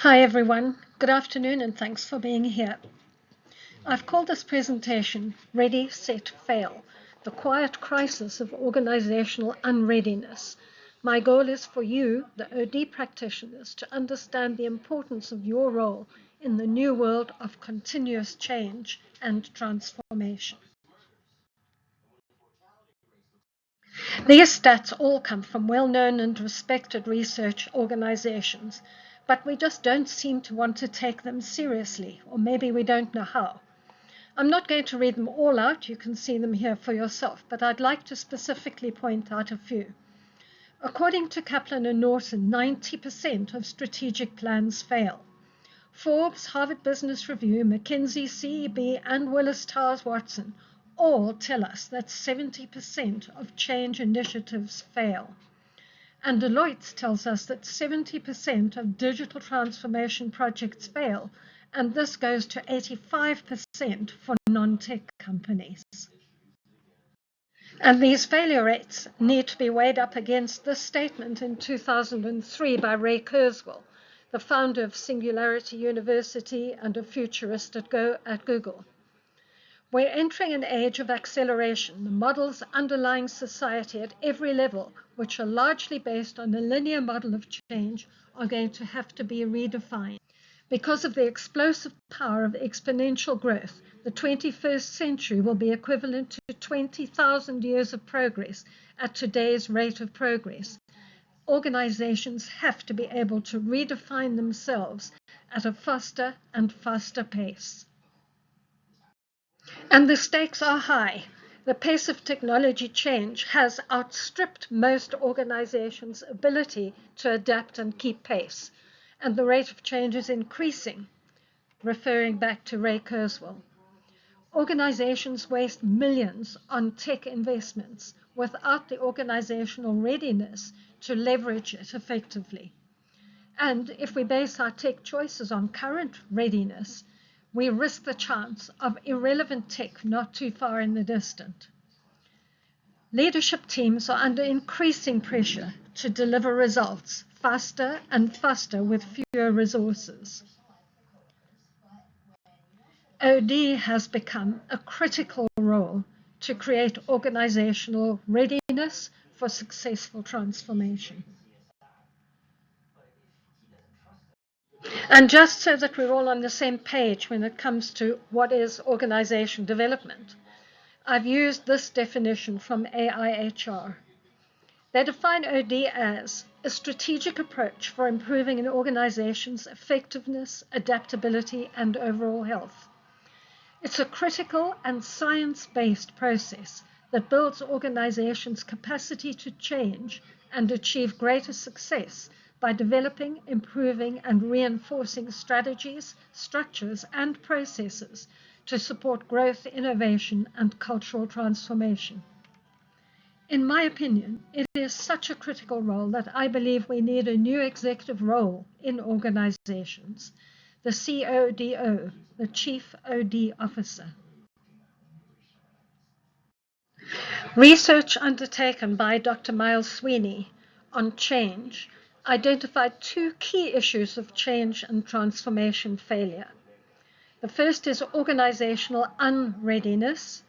Hi everyone, good afternoon and thanks for being here. I've called this presentation Ready, Set, Fail, the quiet crisis of organizational unreadiness. My goal is for you, the OD practitioners, to understand the importance of your role in the new world of continuous change and transformation. These stats all come from well-known and respected research organizations, but we just don't seem to want to take them seriously, or maybe we don't know how. I'm not going to read them all out, you can see them here for yourself, but I'd like to specifically point out a few. According to Kaplan and Norton, 90% of strategic plans fail. Forbes, Harvard Business Review, McKinsey, CEB, and Willis Towers Watson all tell us that 70% of change initiatives fail. And Deloitte tells us that 70% of digital transformation projects fail, and this goes to 85% for non-tech companies. And these failure rates need to be weighed up against this statement in 2003 by Ray Kurzweil, the founder of Singularity University and a futurist at Google. We're entering an age of acceleration. The models underlying society at every level, which are largely based on a linear model of change, are going to have to be redefined. Because of the explosive power of exponential growth, the 21st century will be equivalent to 20,000 years of progress at today's rate of progress. Organizations have to be able to redefine themselves at a faster and faster pace. And the stakes are high. The pace of technology change has outstripped most organizations' ability to adapt and keep pace, and the rate of change is increasing, referring back to Ray Kurzweil. Organizations waste millions on tech investments without the organizational readiness to leverage it effectively. And if we base our tech choices on current readiness, we risk the chance of irrelevant tech not too far in the distant. Leadership teams are under increasing pressure to deliver results faster and faster with fewer resources. OD has become a critical role to create organizational readiness for successful transformation. And just so that we're all on the same page when it comes to what is organization development, I've used this definition from AIHR. They define OD as a strategic approach for improving an organization's effectiveness, adaptability, and overall health. It's a critical and science-based process that builds organizations' capacity to change and achieve greater success by developing, improving, and reinforcing strategies, structures, and processes to support growth, innovation, and cultural transformation. In my opinion, it is such a critical role that I believe we need a new executive role in organizations, the CODO, the Chief OD Officer. Research undertaken by Dr. Miles Sweeney on change identified two key issues of change and transformation failure. The first is organizational unreadiness,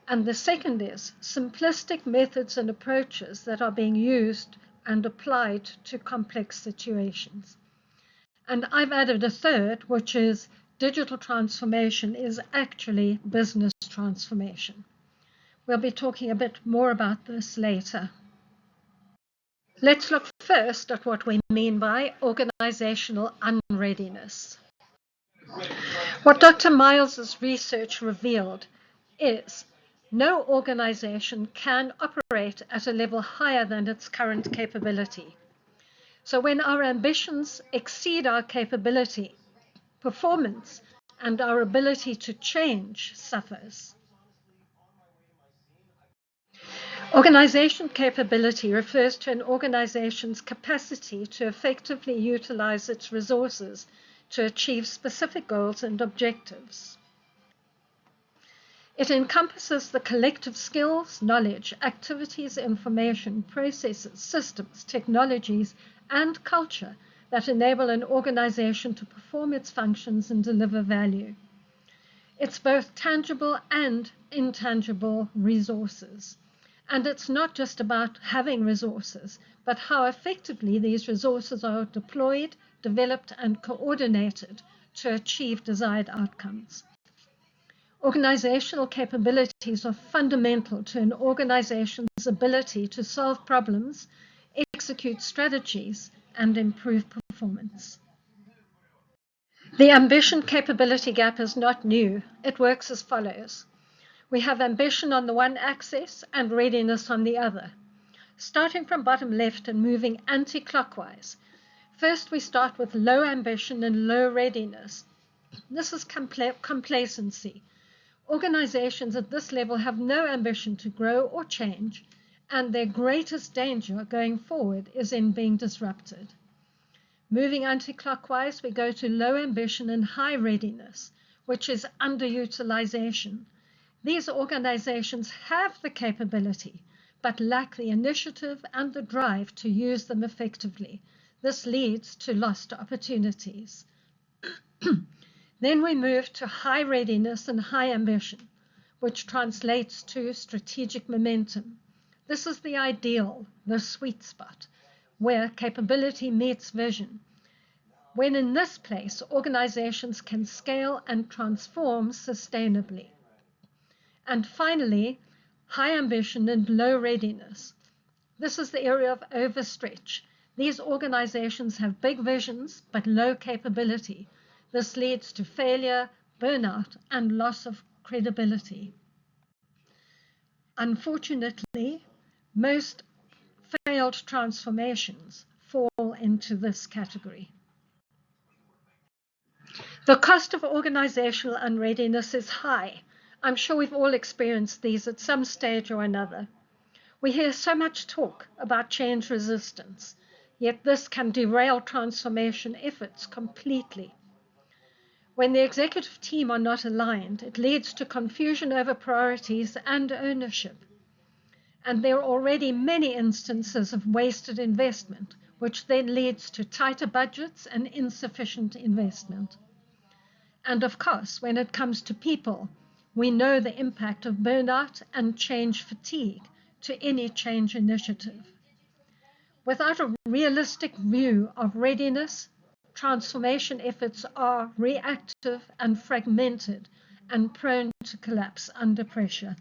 and the second is simplistic methods and approaches that are being used and applied to complex situations. And I've added a third, which is digital transformation is actually business transformation. We'll be talking a bit more about this later. Let's look first at what we mean by organizational unreadiness. What Dr. Miles's research revealed is no organization can operate at a level higher than its current capability. So when our ambitions exceed our capability, performance and our ability to change suffers. Organization capability refers to an organization's capacity to effectively utilize its resources to achieve specific goals and objectives. It encompasses the collective skills, knowledge, activities, information, processes, systems, technologies, and culture that enable an organization to perform its functions and deliver value. It's both tangible and intangible resources. And it's not just about having resources, but how effectively these resources are deployed, developed, and coordinated to achieve desired outcomes. Organizational capabilities are fundamental to an organization's ability to solve problems, execute strategies, and improve performance. The ambition capability gap is not new. It works as follows. We have ambition on the one axis and readiness on the other. Starting from bottom left and moving anti-clockwise. First, we start with low ambition and low readiness. This is complacency. Organizations at this level have no ambition to grow or change, and their greatest danger going forward is in being disrupted. Moving anti-clockwise, we go to low ambition and high readiness, which is underutilization. These organizations have the capability, but lack the initiative and the drive to use them effectively. This leads to lost opportunities. Then we move to high readiness and high ambition, which translates to strategic momentum. This is the ideal, the sweet spot, where capability meets vision. When in this place, organizations can scale and transform sustainably. And finally, high ambition and low readiness. This is the area of overstretch. These organizations have big visions, but low capability. This leads to failure, burnout, and loss of credibility. Unfortunately, most failed transformations fall into this category. The cost of organizational unreadiness is high. I'm sure we've all experienced these at some stage or another. We hear so much talk about change resistance, yet this can derail transformation efforts completely. When the executive team are not aligned, it leads to confusion over priorities and ownership. And there are already many instances of wasted investment, which then leads to tighter budgets and insufficient investment. And of course, when it comes to people, we know the impact of burnout and change fatigue to any change initiative. Without a realistic view of readiness, transformation efforts are reactive and fragmented and prone to collapse under pressure.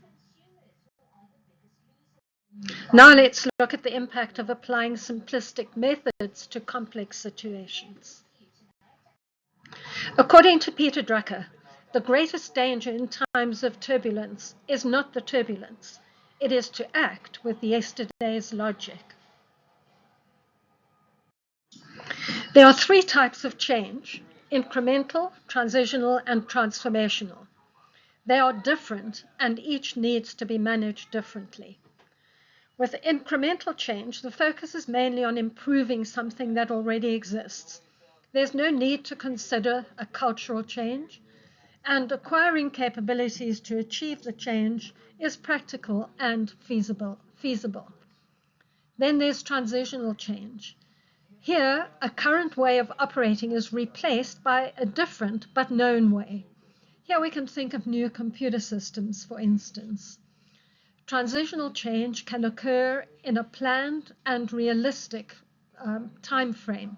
Now let's look at the impact of applying simplistic methods to complex situations. According to Peter Drucker, the greatest danger in times of turbulence is not the turbulence. It is to act with yesterday's logic. There are three types of change: incremental, transitional, and transformational. They are different, and each needs to be managed differently. With incremental change, the focus is mainly on improving something that already exists. There's no need to consider a cultural change, and acquiring capabilities to achieve the change is practical and feasible. Then there's transitional change. Here, a current way of operating is replaced by a different but known way. Here we can think of new computer systems, for instance. Transitional change can occur in a planned and realistic time frame.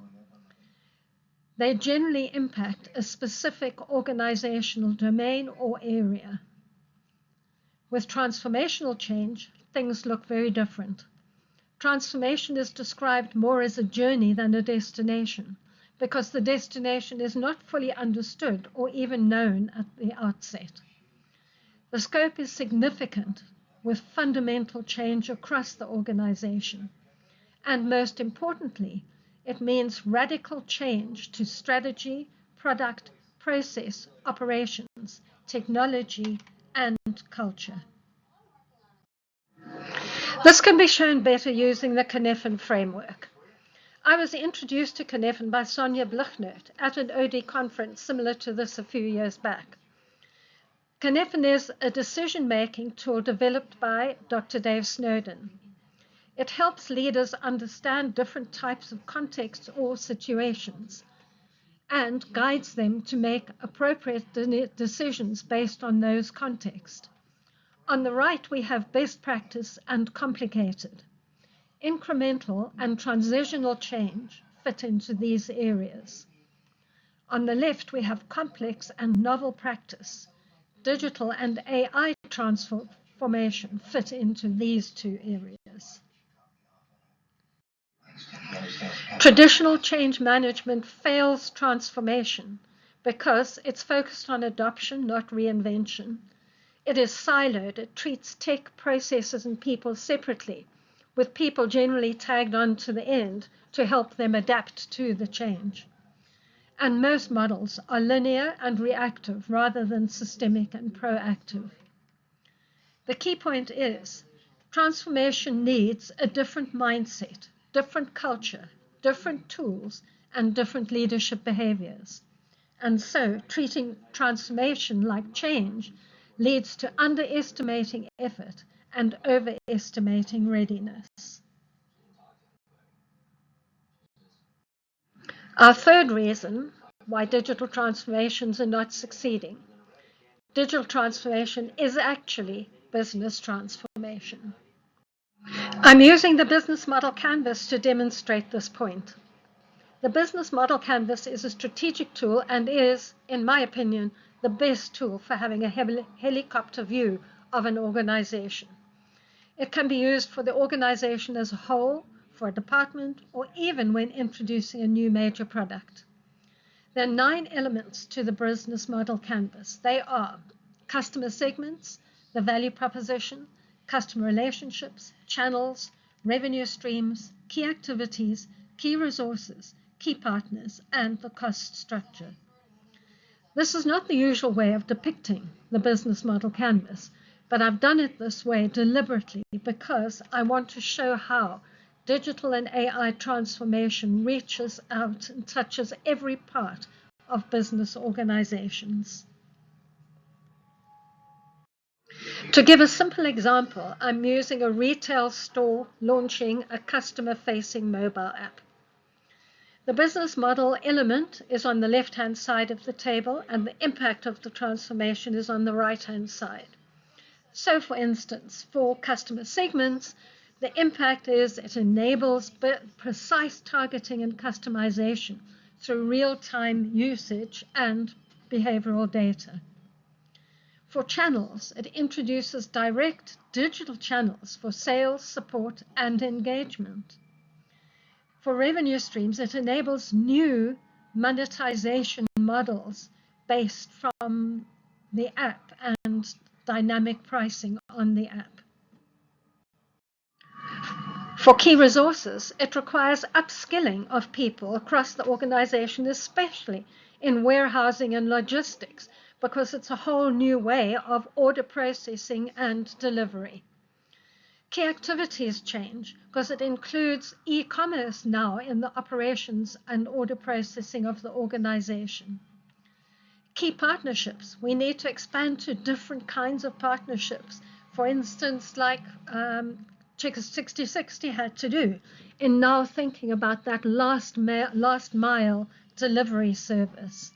They generally impact a specific organizational domain or area. With transformational change, things look very different. Transformation is described more as a journey than a destination, because the destination is not fully understood or even known at the outset. The scope is significant, with fundamental change across the organization. And most importantly, it means radical change to strategy, product, process, operations, technology, and culture. This can be shown better using the Cynefin framework. I was introduced to Cynefin by Sonja Bluchnoot at an OD conference similar to this a few years back. Cynefin is a decision-making tool developed by Dr. Dave Snowden. It helps leaders understand different types of contexts or situations and guides them to make appropriate decisions based on those contexts. On the right, we have best practice and complicated. Incremental and transitional change fit into these areas. On the left, we have complex and novel practice. Digital and AI transformation fit into these two areas. Traditional change management fails transformation because it's focused on adoption, not reinvention. It is siloed. It treats tech, processes, and people separately, with people generally tagged on to the end to help them adapt to the change. And most models are linear and reactive rather than systemic and proactive. The key point is transformation needs a different mindset, different culture, different tools, and different leadership behaviors. And so treating transformation like change leads to underestimating effort and overestimating readiness. Our third reason why digital transformations are not succeeding. Digital transformation is actually business transformation. I'm using the business model canvas to demonstrate this point. The business model canvas is a strategic tool and is, in my opinion, the best tool for having a helicopter view of an organization. It can be used for the organization as a whole, for a department, or even when introducing a new major product. There are 9 elements to the business model canvas. They are customer segments, the value proposition, customer relationships, channels, revenue streams, key activities, key resources, key partners, and the cost structure. This is not the usual way of depicting the business model canvas, but I've done it this way deliberately because I want to show how digital and AI transformation reaches out and touches every part of business organizations. To give a simple example, I'm using a retail store launching a customer-facing mobile app. The business model element is on the left-hand side of the table, and the impact of the transformation is on the right-hand side. So, for instance, for customer segments, the impact is it enables precise targeting and customization through real-time usage and behavioral data. For channels, it introduces direct digital channels for sales, support, and engagement. For revenue streams, it enables new monetization models based from the app and dynamic pricing on the app. For key resources, it requires upskilling of people across the organization, especially in warehousing and logistics, because it's a whole new way of order processing and delivery. Key activities change because it includes e-commerce now in the operations and order processing of the organization. Key partnerships, we need to expand to different kinds of partnerships. For instance, like Checkers 6060 had to do in now thinking about that last mile delivery service.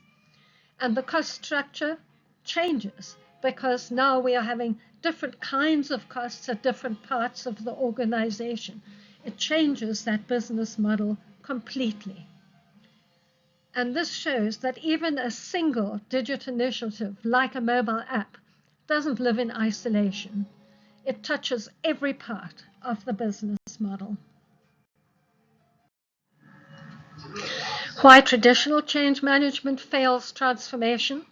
And the cost structure changes because now we are having different kinds of costs at different parts of the organization. It changes that business model completely. And this shows that even a single digital initiative like a mobile app doesn't live in isolation. It touches every part of the business model. Why traditional change management fails transformation?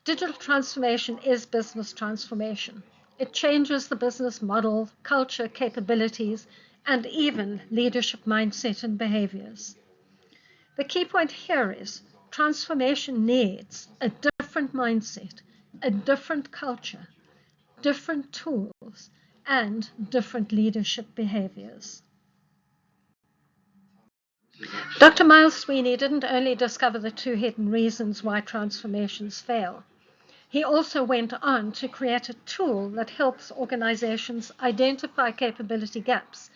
Digital transformation is business transformation. It changes the business model, culture, capabilities, and even leadership mindset and behaviors. The key point here is transformation needs a different mindset, a different culture, different tools, and different leadership behaviors. Dr. Miles Sweeney didn't only discover the 2 hidden reasons why transformations fail. He also went on to create a tool that helps organizations identify capability gaps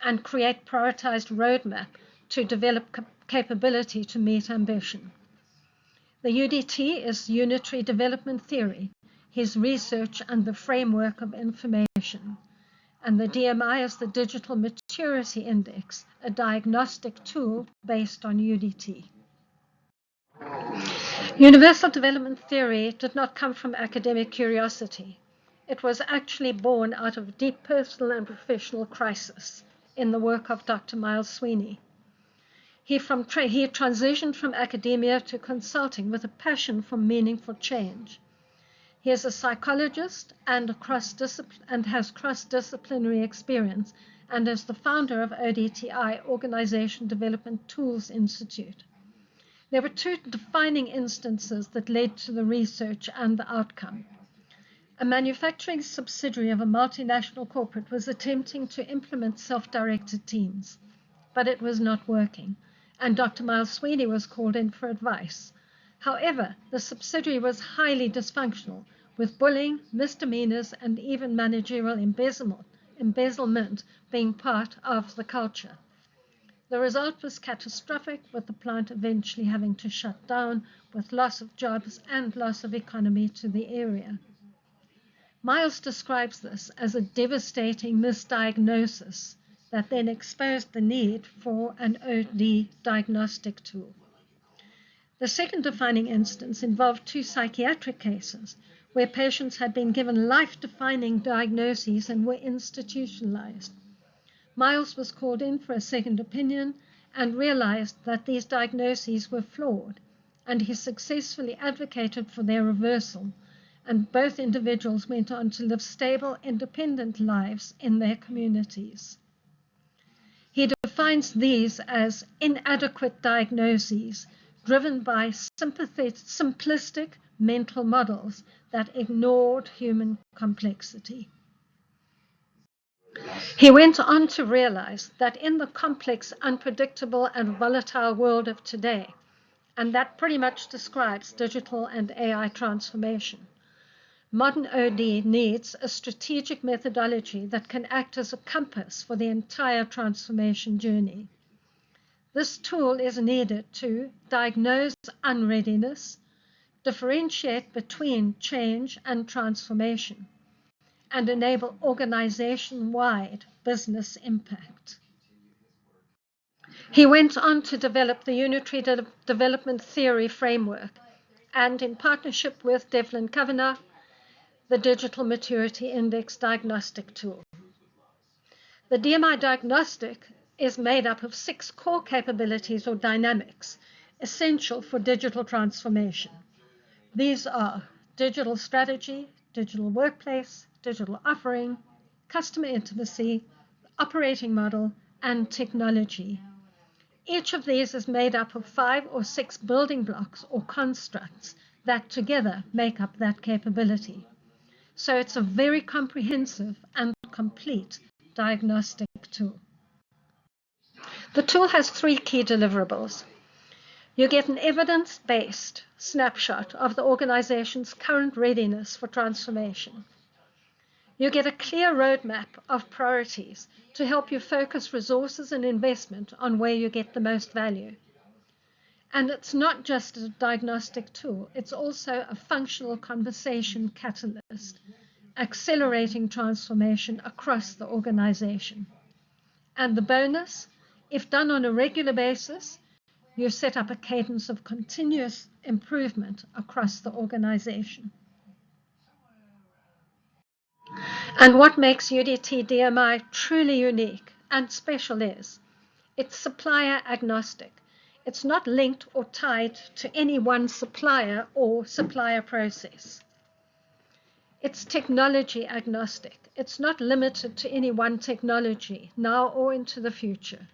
and create prioritized roadmap to develop capability to meet ambition. The UDT is Unitary Development Theory, his research and the framework of information. And the DMI is the Digital Maturity Index, a diagnostic tool based on UDT. Universal development theory did not come from academic curiosity. It was actually born out of deep personal and professional crisis in the work of Dr. Miles Sweeney. He transitioned from academia to consulting with a passion for meaningful change. He is a psychologist and has cross-disciplinary experience and is the founder of ODTI, Organization Development Tools Institute. There were two defining instances that led to the research and the outcome. A manufacturing subsidiary of a multinational corporate was attempting to implement self-directed teams, but it was not working, and Dr. Miles Sweeney was called in for advice. However, the subsidiary was highly dysfunctional, with bullying, misdemeanors, and even managerial embezzlement being part of the culture. The result was catastrophic, with the plant eventually having to shut down, with loss of jobs and loss of economy to the area. Miles describes this as a devastating misdiagnosis that then exposed the need for an OD diagnostic tool. The second defining instance involved two psychiatric cases where patients had been given life-defining diagnoses and were institutionalized. Miles was called in for a second opinion and realized that these diagnoses were flawed, and he successfully advocated for their reversal, and both individuals went on to live stable, independent lives in their communities. He defines these as inadequate diagnoses driven by simplistic mental models that ignored human complexity. He went on to realize that in the complex, unpredictable, and volatile world of today, and that pretty much describes digital and AI transformation, modern OD needs a strategic methodology that can act as a compass for the entire transformation journey. This tool is needed to diagnose unreadiness, differentiate between change and transformation, and enable organization-wide business impact. He went on to develop the Unitary Development Theory framework, and in partnership with Devlin Kavanagh, the Digital Maturity Index diagnostic tool. The DMI diagnostic is made up of 6 core capabilities or dynamics essential for digital transformation. These are digital strategy, digital workplace, digital offering, customer intimacy, operating model, and technology. Each of these is made up of 5 or 6 building blocks or constructs that together make up that capability. So it's a very comprehensive and complete diagnostic tool. The tool has 3 key deliverables. You get an evidence-based snapshot of the organization's current readiness for transformation. You get a clear roadmap of priorities to help you focus resources and investment on where you get the most value. And it's not just a diagnostic tool, it's also a functional conversation catalyst, accelerating transformation across the organization. And the bonus, if done on a regular basis, you set up a cadence of continuous improvement across the organization. And what makes UDT DMI truly unique and special is it's supplier agnostic. It's not linked or tied to any one supplier or supplier process. It's technology agnostic. It's not limited to any one technology, now or into the future.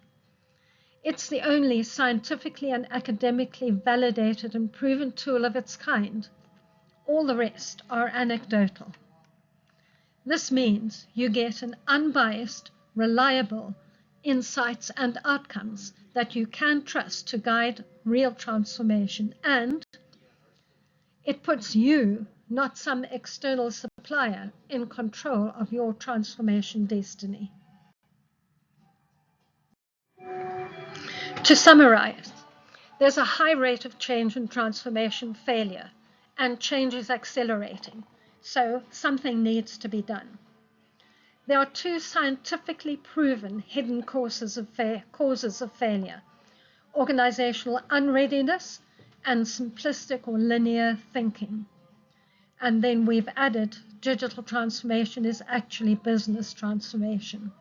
It's the only scientifically and academically validated and proven tool of its kind. All the rest are anecdotal. This means you get an unbiased, reliable insights and outcomes that you can trust to guide real transformation, and it puts you, not some external supplier, in control of your transformation destiny. To summarize, there's a high rate of change and transformation failure, and change is accelerating, so something needs to be done. There are two scientifically proven hidden causes of failure: organizational unreadiness and simplistic or linear thinking. And then we've added digital transformation is actually business transformation.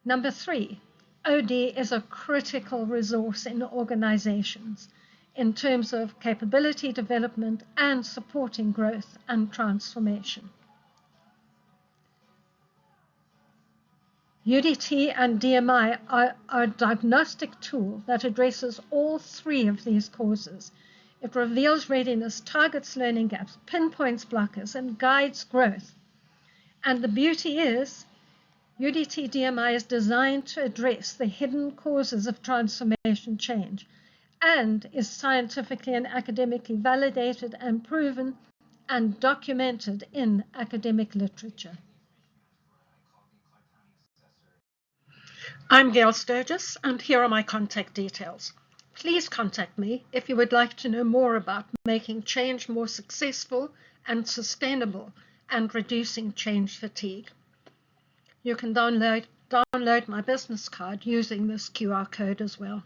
Number 3, OD is a critical resource in organizations in terms of capability development and supporting growth and transformation. UDT and DMI are a diagnostic tool that addresses all 3 of these causes. It reveals readiness, targets learning gaps, pinpoints blockers, and guides growth. And the beauty is, UDT DMI is designed to address the hidden causes of transformation change and is scientifically and academically validated and proven and documented in academic literature. I'm Gail Sturgis, and here are my contact details. Please contact me if you would like to know more about making change more successful and sustainable and reducing change fatigue. You can download my business card using this QR code as well.